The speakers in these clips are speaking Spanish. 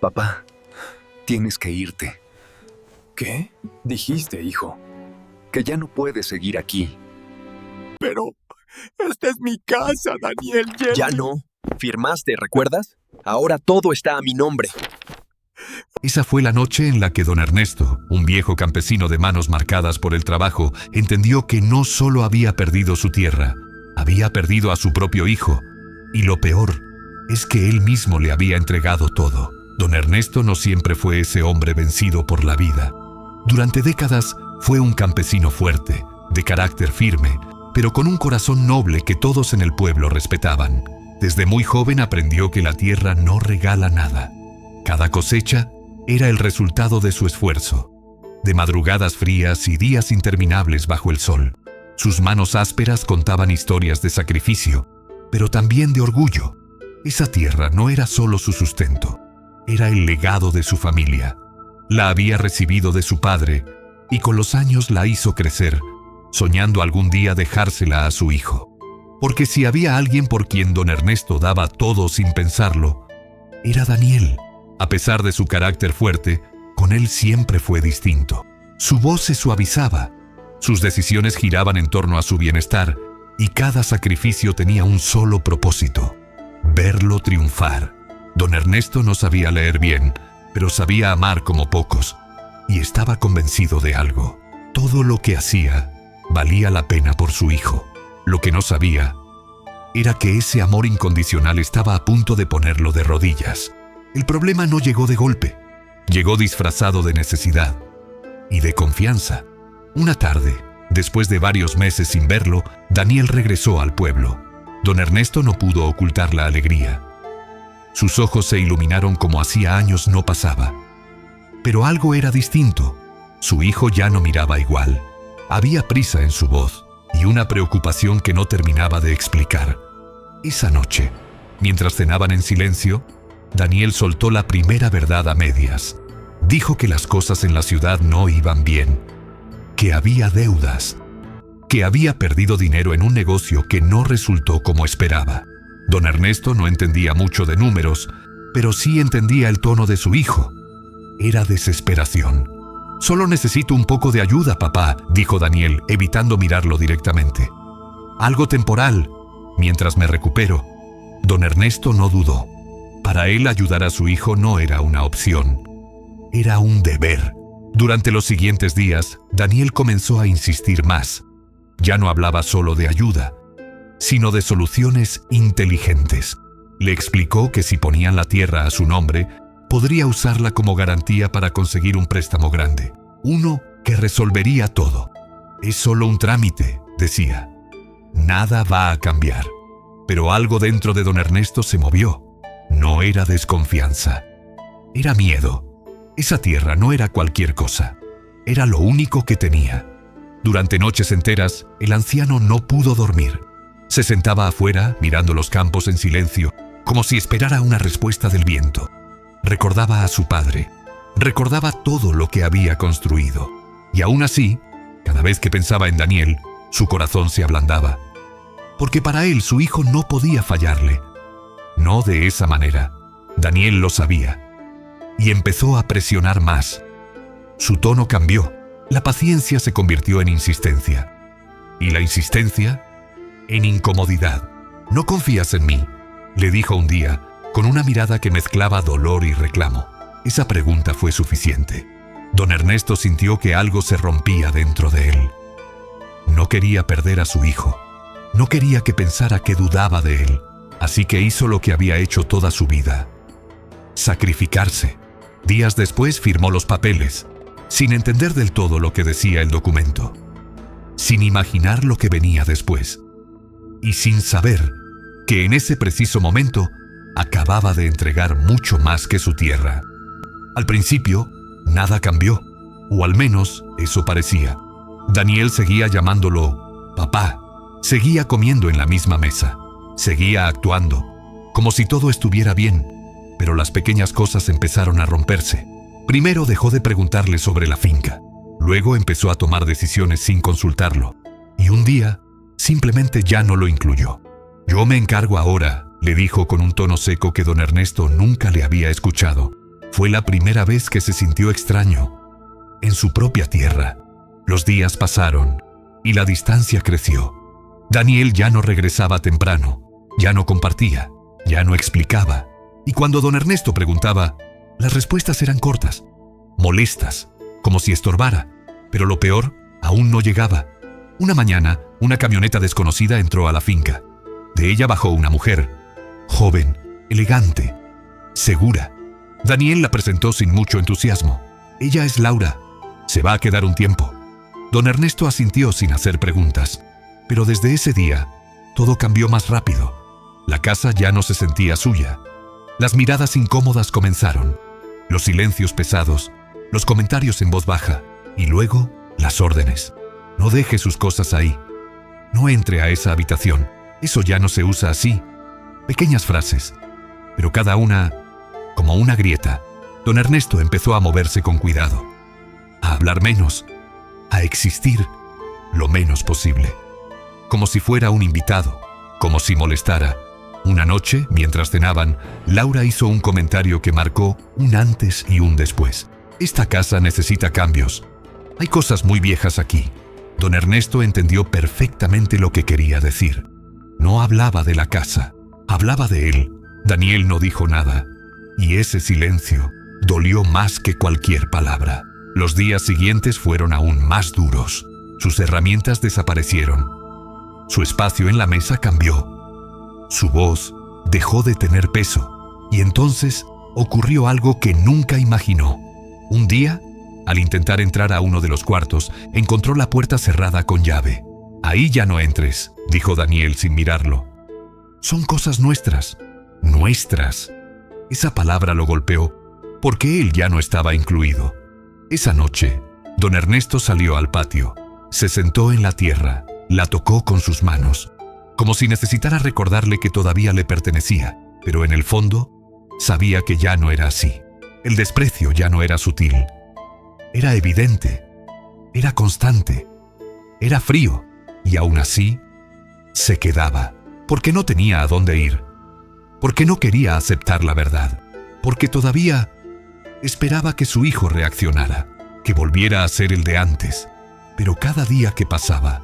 Papá, tienes que irte. ¿Qué? Dijiste, hijo. Que ya no puedes seguir aquí. Pero esta es mi casa, Daniel. Ya no. Firmaste, ¿recuerdas? Ahora todo está a mi nombre. Esa fue la noche en la que don Ernesto, un viejo campesino de manos marcadas por el trabajo, entendió que no solo había perdido su tierra, había perdido a su propio hijo. Y lo peor es que él mismo le había entregado todo. Don Ernesto no siempre fue ese hombre vencido por la vida. Durante décadas fue un campesino fuerte, de carácter firme, pero con un corazón noble que todos en el pueblo respetaban. Desde muy joven aprendió que la tierra no regala nada. Cada cosecha era el resultado de su esfuerzo, de madrugadas frías y días interminables bajo el sol. Sus manos ásperas contaban historias de sacrificio, pero también de orgullo. Esa tierra no era solo su sustento, era el legado de su familia. La había recibido de su padre y con los años la hizo crecer, soñando algún día dejársela a su hijo. Porque si había alguien por quien don Ernesto daba todo sin pensarlo, era Daniel. A pesar de su carácter fuerte, con él siempre fue distinto. Su voz se suavizaba, sus decisiones giraban en torno a su bienestar y cada sacrificio tenía un solo propósito: verlo triunfar. Don Ernesto no sabía leer bien, pero sabía amar como pocos, y estaba convencido de algo: todo lo que hacía valía la pena por su hijo. Lo que no sabía era que ese amor incondicional estaba a punto de ponerlo de rodillas. El problema no llegó de golpe, llegó disfrazado de necesidad y de confianza. Una tarde, después de varios meses sin verlo, Daniel regresó al pueblo. Don Ernesto no pudo ocultar la alegría. Sus ojos se iluminaron como hacía años no pasaba. Pero algo era distinto. Su hijo ya no miraba igual. Había prisa en su voz y una preocupación que no terminaba de explicar. Esa noche, mientras cenaban en silencio, Daniel soltó la primera verdad a medias. Dijo que las cosas en la ciudad no iban bien, que había deudas, que había perdido dinero en un negocio que no resultó como esperaba. Don Ernesto no entendía mucho de números, pero sí entendía el tono de su hijo. Era desesperación. «Solo necesito un poco de ayuda, papá», dijo Daniel, evitando mirarlo directamente. «Algo temporal, mientras me recupero». Don Ernesto no dudó. Para él ayudar a su hijo no era una opción, era un deber. Durante los siguientes días, Daniel comenzó a insistir más. Ya no hablaba solo de ayuda, sino de soluciones inteligentes. Le explicó que si ponían la tierra a su nombre, podría usarla como garantía para conseguir un préstamo grande. Uno que resolvería todo. «Es solo un trámite», decía. «Nada va a cambiar». Pero algo dentro de don Ernesto se movió. No era desconfianza, era miedo. Esa tierra no era cualquier cosa, era lo único que tenía. Durante noches enteras, el anciano no pudo dormir. Se sentaba afuera, mirando los campos en silencio, como si esperara una respuesta del viento. Recordaba a su padre, recordaba todo lo que había construido. Y aún así, cada vez que pensaba en Daniel, su corazón se ablandaba. Porque para él su hijo no podía fallarle. No de esa manera. Daniel lo sabía. Y empezó a presionar más. Su tono cambió. La paciencia se convirtió en insistencia. Y la insistencia, en incomodidad. «¿No confías en mí?», le dijo un día, con una mirada que mezclaba dolor y reclamo. Esa pregunta fue suficiente. Don Ernesto sintió que algo se rompía dentro de él. No quería perder a su hijo. No quería que pensara que dudaba de él. Así que hizo lo que había hecho toda su vida: sacrificarse. Días después firmó los papeles, sin entender del todo lo que decía el documento, sin imaginar lo que venía después, y sin saber que en ese preciso momento acababa de entregar mucho más que su tierra. Al principio, nada cambió, o al menos eso parecía. Daniel seguía llamándolo papá, seguía comiendo en la misma mesa. Seguía actuando, como si todo estuviera bien, pero las pequeñas cosas empezaron a romperse. Primero dejó de preguntarle sobre la finca, luego empezó a tomar decisiones sin consultarlo, y un día simplemente ya no lo incluyó. «Yo me encargo ahora», le dijo con un tono seco que don Ernesto nunca le había escuchado. Fue la primera vez que se sintió extraño, en su propia tierra. Los días pasaron y la distancia creció. Daniel ya no regresaba temprano, ya no compartía, ya no explicaba. Y cuando don Ernesto preguntaba, las respuestas eran cortas, molestas, como si estorbara. Pero lo peor aún no llegaba. Una mañana, una camioneta desconocida entró a la finca. De ella bajó una mujer, joven, elegante, segura. Daniel la presentó sin mucho entusiasmo. Ella es Laura. Se va a quedar un tiempo. Don Ernesto asintió sin hacer preguntas. Pero desde ese día, todo cambió más rápido. La casa ya no se sentía suya. Las miradas incómodas comenzaron, los silencios pesados, los comentarios en voz baja y luego las órdenes. No deje sus cosas ahí. No entre a esa habitación. Eso ya no se usa así. Pequeñas frases, pero cada una como una grieta. Don Ernesto empezó a moverse con cuidado, a hablar menos, a existir lo menos posible. Como si fuera un invitado, como si molestara. Una noche, mientras cenaban, Laura hizo un comentario que marcó un antes y un después. Esta casa necesita cambios. Hay cosas muy viejas aquí. Don Ernesto entendió perfectamente lo que quería decir. No hablaba de la casa, hablaba de él. Daniel no dijo nada, y ese silencio dolió más que cualquier palabra. Los días siguientes fueron aún más duros. Sus herramientas desaparecieron. Su espacio en la mesa cambió. Su voz dejó de tener peso, y entonces ocurrió algo que nunca imaginó. Un día, al intentar entrar a uno de los cuartos, encontró la puerta cerrada con llave. «Ahí ya no entres», dijo Daniel sin mirarlo. «Son cosas nuestras». «Nuestras». Esa palabra lo golpeó, porque él ya no estaba incluido. Esa noche, don Ernesto salió al patio, se sentó en la tierra, la tocó con sus manos, como si necesitara recordarle que todavía le pertenecía, pero en el fondo sabía que ya no era así. El desprecio ya no era sutil. Era evidente, era constante, era frío, y aún así se quedaba, porque no tenía a dónde ir, porque no quería aceptar la verdad, porque todavía esperaba que su hijo reaccionara, que volviera a ser el de antes. Pero cada día que pasaba,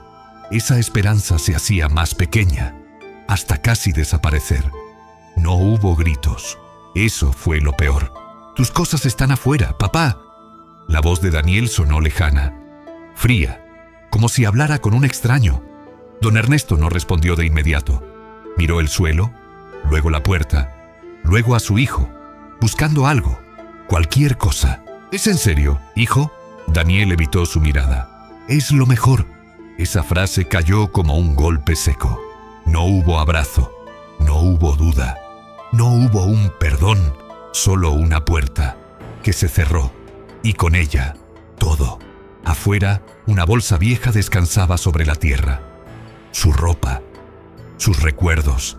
esa esperanza se hacía más pequeña, hasta casi desaparecer. No hubo gritos. Eso fue lo peor. «Tus cosas están afuera, papá». La voz de Daniel sonó lejana, fría, como si hablara con un extraño. Don Ernesto no respondió de inmediato. Miró el suelo, luego la puerta, luego a su hijo, buscando algo, cualquier cosa. «¿Es en serio, hijo?» Daniel evitó su mirada. «Es lo mejor». Esa frase cayó como un golpe seco. No hubo abrazo, no hubo duda, no hubo un perdón, solo una puerta que se cerró, y con ella todo. Afuera, una bolsa vieja descansaba sobre la tierra. Su ropa, sus recuerdos,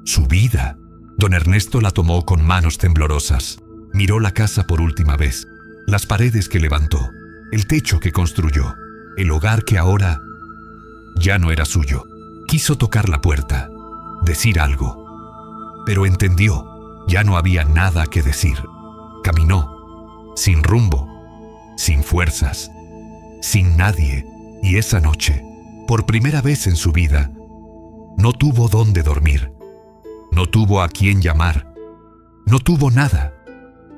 su vida. Don Ernesto la tomó con manos temblorosas. Miró la casa por última vez, las paredes que levantó, el techo que construyó, el hogar que ahora ya no era suyo. Quiso tocar la puerta, decir algo, pero entendió, ya no había nada que decir. Caminó, sin rumbo, sin fuerzas, sin nadie, y esa noche, por primera vez en su vida, no tuvo dónde dormir, no tuvo a quién llamar, no tuvo nada,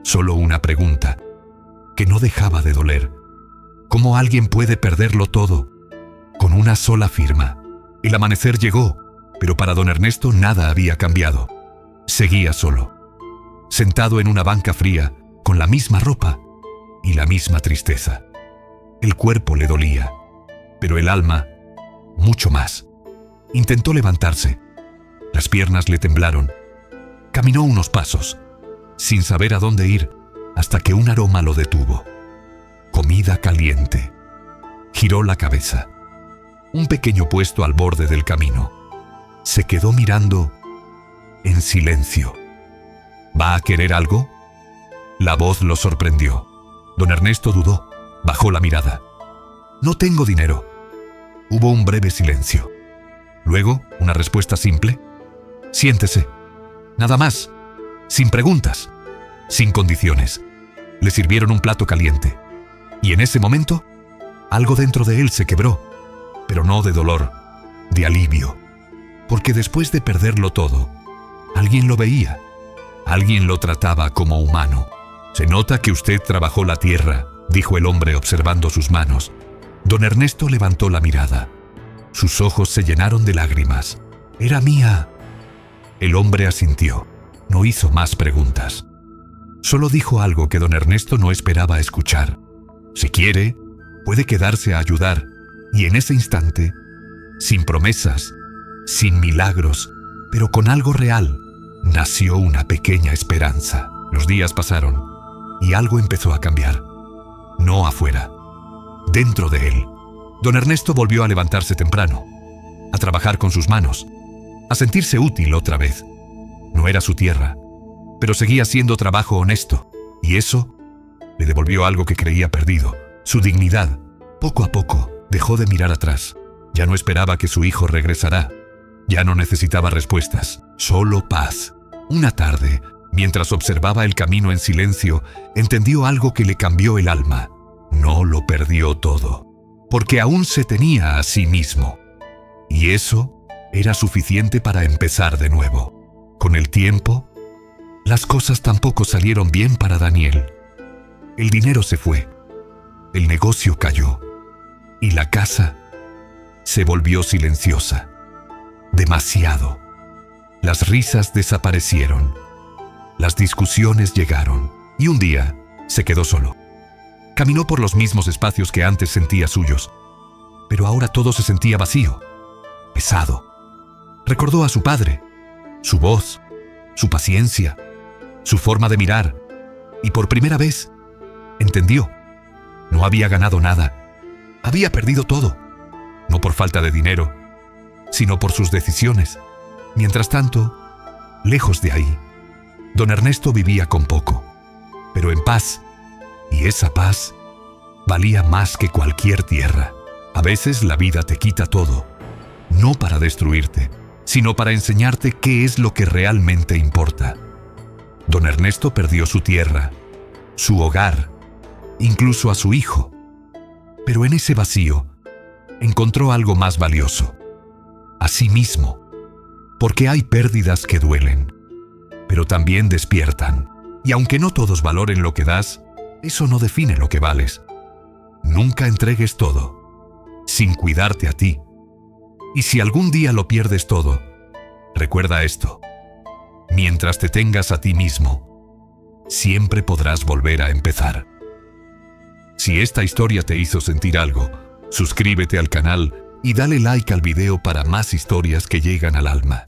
solo una pregunta, que no dejaba de doler. ¿Cómo alguien puede perderlo todo con una sola firma? El amanecer llegó, pero para don Ernesto nada había cambiado. Seguía solo, sentado en una banca fría, con la misma ropa y la misma tristeza. El cuerpo le dolía, pero el alma, mucho más. Intentó levantarse. Las piernas le temblaron. Caminó unos pasos, sin saber a dónde ir, hasta que un aroma lo detuvo. Comida caliente. Giró la cabeza. Un pequeño puesto al borde del camino. Se quedó mirando en silencio. ¿Va a querer algo? La voz lo sorprendió. Don Ernesto dudó. Bajó la mirada. «No tengo dinero». Hubo un breve silencio. Luego, una respuesta simple. «Siéntese. Nada más. Sin preguntas». sin condiciones. Le sirvieron un plato caliente. Y en ese momento, algo dentro de él se quebró, pero no de dolor, de alivio. Porque después de perderlo todo, alguien lo veía, alguien lo trataba como humano. «Se nota que usted trabajó la tierra», dijo el hombre observando sus manos. Don Ernesto levantó la mirada. Sus ojos se llenaron de lágrimas. «Era mía». El hombre asintió. No hizo más preguntas. Solo dijo algo que don Ernesto no esperaba escuchar. «Si quiere, puede quedarse a ayudar». Y en ese instante, sin promesas, sin milagros, pero con algo real, nació una pequeña esperanza. Los días pasaron y algo empezó a cambiar. No afuera, dentro de él. Don Ernesto volvió a levantarse temprano, a trabajar con sus manos, a sentirse útil otra vez. No era su tierra, pero seguía siendo trabajo honesto, y eso le devolvió algo que creía perdido, su dignidad. Poco a poco dejó de mirar atrás. Ya no esperaba que su hijo regresará. Ya no necesitaba respuestas, solo paz. Una tarde, mientras observaba el camino en silencio, entendió algo que le cambió el alma. No lo perdió todo, porque aún se tenía a sí mismo. Y eso era suficiente para empezar de nuevo. Con el tiempo, las cosas tampoco salieron bien para Daniel. El dinero se fue, el negocio cayó, y la casa se volvió silenciosa. Demasiado. Las risas desaparecieron. Las discusiones llegaron. Y un día se quedó solo. Caminó por los mismos espacios que antes sentía suyos. Pero ahora todo se sentía vacío, pesado. Recordó a su padre, su voz, su paciencia, su forma de mirar. Y por primera vez, entendió. No había ganado nada. Había perdido todo. No por falta de dinero, sino por sus decisiones. Mientras tanto, lejos de ahí, don Ernesto vivía con poco, pero en paz, y esa paz valía más que cualquier tierra. A veces la vida te quita todo, no para destruirte, sino para enseñarte qué es lo que realmente importa. Don Ernesto perdió su tierra, su hogar, incluso a su hijo, pero en ese vacío encontró algo más valioso, a sí mismo, porque hay pérdidas que duelen, pero también despiertan. Y aunque no todos valoren lo que das, eso no define lo que vales. Nunca entregues todo, sin cuidarte a ti. Y si algún día lo pierdes todo, recuerda esto: mientras te tengas a ti mismo, siempre podrás volver a empezar. Si esta historia te hizo sentir algo, suscríbete al canal y dale like al video para más historias que llegan al alma.